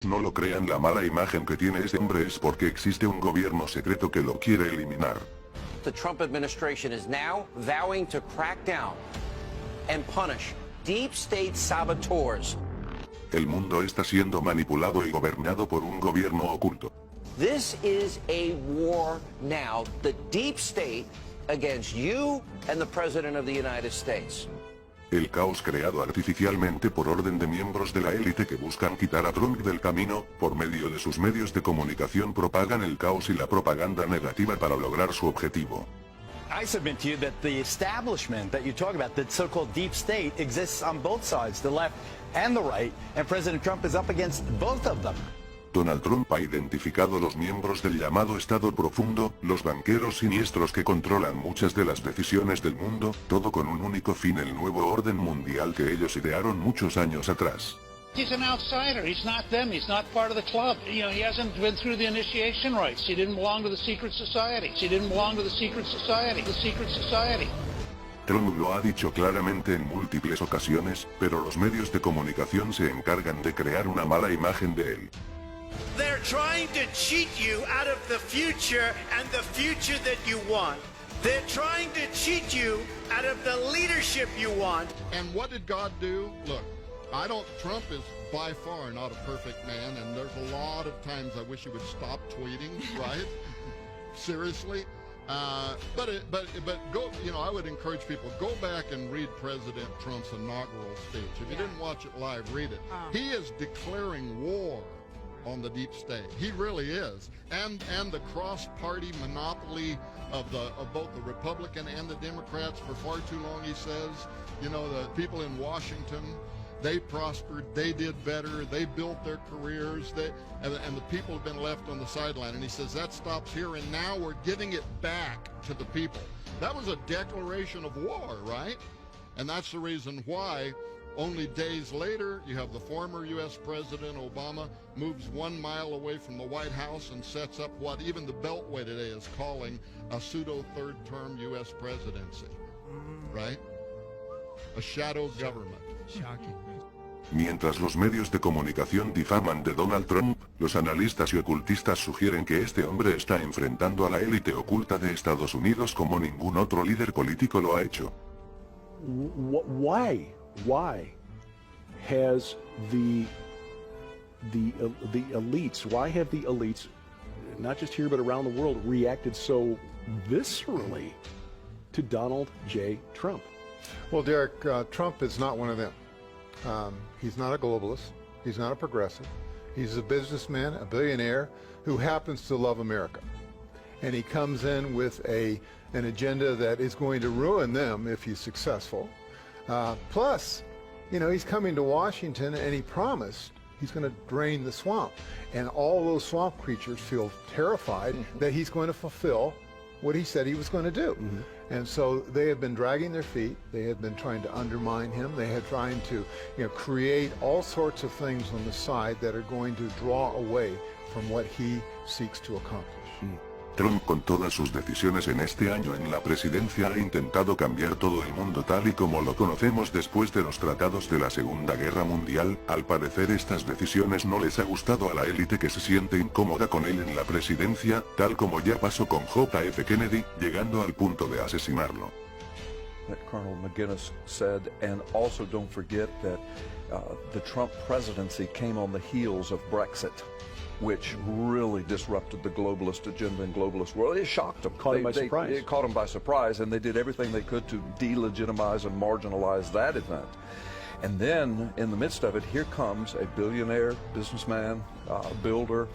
No lo crean, la mala imagen que tiene este hombre es porque existe un gobierno secreto que lo quiere eliminar. The Trump administration is now vowing to crack down and punish deep state saboteurs. El mundo está siendo manipulado y gobernado por un gobierno oculto. This is a war now, the deep state against you and the President of the United States. El caos creado artificialmente por orden de miembros de la élite que buscan quitar a Trump del camino, por medio de sus medios de comunicación propagan el caos y la propaganda negativa para lograr su objetivo. I submit to you that the establishment that you talk about, the so-called deep state, exists on both sides, the left and the right, and President Trump is up against both of them. Donald Trump ha identificado los miembros del llamado Estado Profundo, los banqueros siniestros que controlan muchas de las decisiones del mundo, todo con un único fin: el nuevo orden mundial que ellos idearon muchos años atrás. He's an outsider. He's not them. He's not part of the club. You know, he hasn't been through the initiation rites. He didn't belong to the secret society. He didn't belong to the secret society. The secret society. Trump lo ha dicho claramente en múltiples ocasiones, pero los medios de comunicación se encargan de crear una mala imagen de él. They're trying to cheat you out of the future and the future that you want. They're trying to cheat you out of the leadership you want. And what did God do? Look, Trump is by far not a perfect man, and there's a lot of times I wish he would stop tweeting, right? Seriously. But go, you know, I would encourage people, go back and read President Trump's inaugural speech. If you didn't watch it live, read it. He is declaring war on the deep state. He really is. And the cross-party monopoly of both the Republican and the Democrats for far too long, he says. You know, the people in Washington, they prospered, they did better, they built their careers, and the people have been left on the sideline. And he says that stops here, and now we're giving it back to the people. That was a declaration of war, right? And that's the reason why only days later, you have the former U.S. President Obama moves 1 mile away from the White House and sets up what even the Beltway today is calling a pseudo-third-term U.S. presidency, right? A shadow government. Shocking. Mientras los medios de comunicación difaman de Donald Trump, los analistas y ocultistas sugieren que este hombre está enfrentando a la élite oculta de Estados Unidos como ningún otro líder político lo ha hecho. Why has the elites, why have the elites, not just here but around the world, reacted so viscerally to Donald J. Trump? Well, Derek, Trump is not one of them. He's not a globalist. He's not a progressive. He's a businessman, a billionaire who happens to love America. And he comes in with an agenda that is going to ruin them if he's successful. Plus, you know, he's coming to Washington and he promised he's going to drain the swamp. And all those swamp creatures feel terrified that he's going to fulfill what he said he was going to do. And so they have been dragging their feet. They have been trying to undermine him. They have trying to, you know, create all sorts of things on the side that are going to draw away from what he seeks to accomplish. Trump, con todas sus decisiones en este año en la presidencia, ha intentado cambiar todo el mundo tal y como lo conocemos después de los tratados de la Segunda Guerra Mundial. Al parecer estas decisiones no les ha gustado a la élite que se siente incómoda con él en la presidencia, tal como ya pasó con JF Kennedy, llegando al punto de asesinarlo. That Colonel McGinnis said, and also don't forget that the Trump presidency came on the heels of Brexit, which really disrupted the globalist agenda and globalist world. It shocked them. Caught them by surprise. It caught them by surprise, and they did everything they could to delegitimize and marginalize that event. And then, in the midst of it, here comes a billionaire, businessman, builder,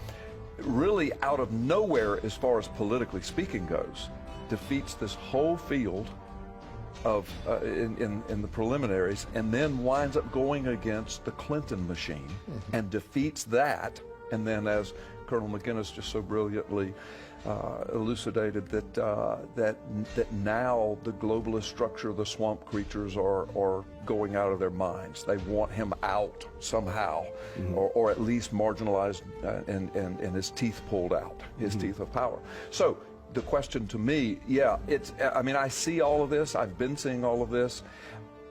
really out of nowhere as far as politically speaking goes, defeats this whole field of in the preliminaries, and then winds up going against the Clinton machine and defeats that. And then, as Colonel McGinnis just so brilliantly elucidated, that now the globalist structure, the swamp creatures are going out of their minds. They want him out somehow, or at least marginalized and his teeth pulled out, his teeth of power. So the question to me, I mean, I see all of this. I've been seeing all of this.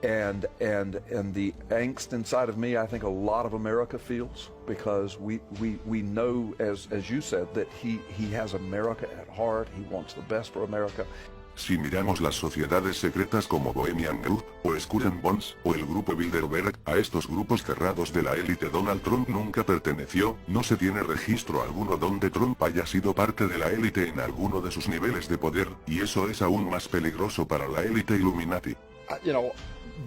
And the angst inside of me, I think a lot of America feels, because we know, as you said, that he has America at heart. He wants the best for America. Si miramos las sociedades secretas como Bohemian Group, o Skull and Bones, o el grupo Bilderberg, a estos grupos cerrados de la élite Donald Trump nunca perteneció. No se tiene registro alguno donde Trump haya sido parte de la élite en alguno de sus niveles de poder, y eso es aún más peligroso para la élite Illuminati. You know,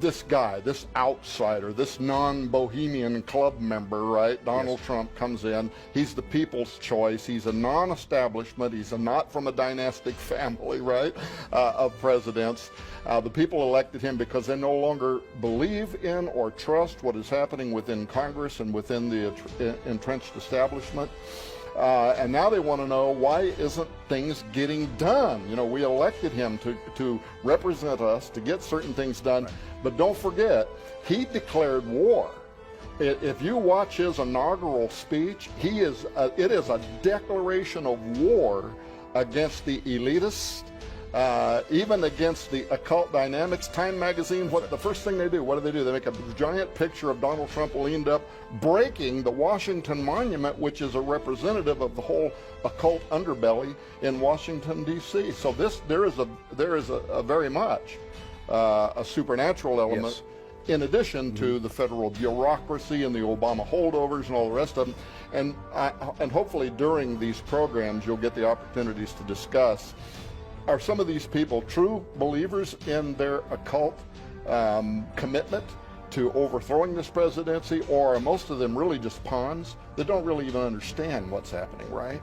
this guy, this outsider, this non-Bohemian club member, right? Donald Trump comes in. He's the people's choice. He's a non-establishment. He's not from a dynastic family, right, of presidents. The people elected him because they no longer believe in or trust what is happening within Congress and within the entrenched establishment. And now they want to know, why isn't things getting done? You know, we elected him to represent us, to get certain things done. But don't forget, he declared war. If you watch his inaugural speech, it is a declaration of war against the elitists, even against the occult dynamics. Time magazine, the first thing they do, what do? They make a giant picture of Donald Trump leaned up, breaking the Washington Monument, which is a representative of the whole occult underbelly in Washington, D.C. So there is a very much a supernatural element, in addition to the federal bureaucracy and the Obama holdovers and all the rest of them. And hopefully during these programs you'll get the opportunities to discuss, are some of these people true believers in their occult commitment to overthrowing this presidency, or are most of them really just pawns that don't really even understand what's happening, right?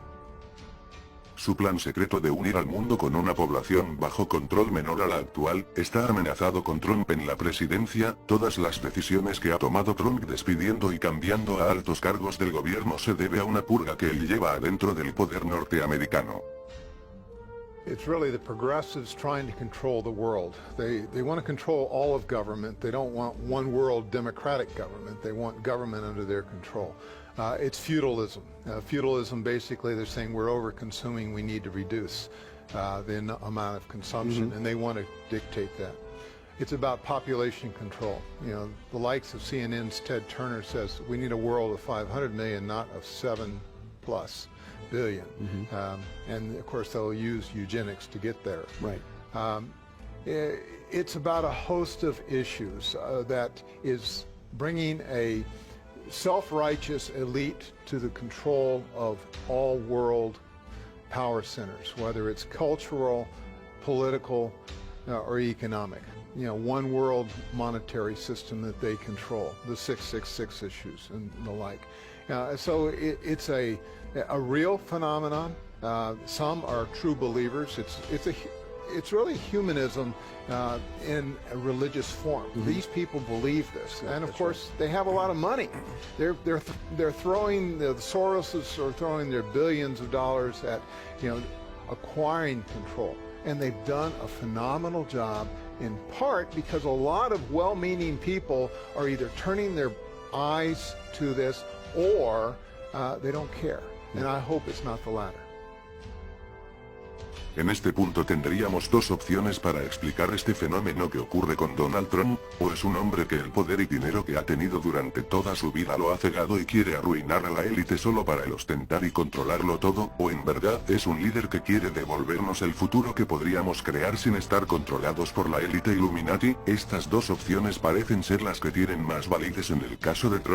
Su plan secreto de unir al mundo con una población bajo control menor a la actual, está amenazado con Trump en la presidencia. Todas las decisiones que ha tomado Trump despidiendo y cambiando a altos cargos del gobierno se debe a una purga que él lleva adentro del poder norteamericano. It's really the progressives trying to control the world. They want to control all of government. They don't want one world democratic government. They want government under their control. It's feudalism. Feudalism, basically, they're saying we're over-consuming, we need to reduce the amount of consumption, and they want to dictate that. It's about population control. You know, the likes of CNN's Ted Turner says we need a world of 500 million, not of 7+ billion. And of course they'll use eugenics to get there. Right. It's about a host of issues that is bringing a self-righteous elite to the control of all world power centers, whether it's cultural, political, or economic. You know, one world monetary system that they control, the 666 issues and the like. So it's a real phenomenon. Some are true believers. It's really humanism in a religious form. These people believe this, and of course they have a lot of money. They're throwing, the Soroses are throwing their billions of dollars at, you know, acquiring control, and they've done a phenomenal job, in part because a lot of well-meaning people are either turning their eyes to this or they don't care, and I hope it's not the latter. En este punto tendríamos dos opciones para explicar este fenómeno que ocurre con Donald Trump: o es un hombre que el poder y dinero que ha tenido durante toda su vida lo ha cegado y quiere arruinar a la élite solo para el ostentar y controlarlo todo, o en verdad es un líder que quiere devolvernos el futuro que podríamos crear sin estar controlados por la élite Illuminati. Estas dos opciones parecen ser las que tienen más validez en el caso de Trump.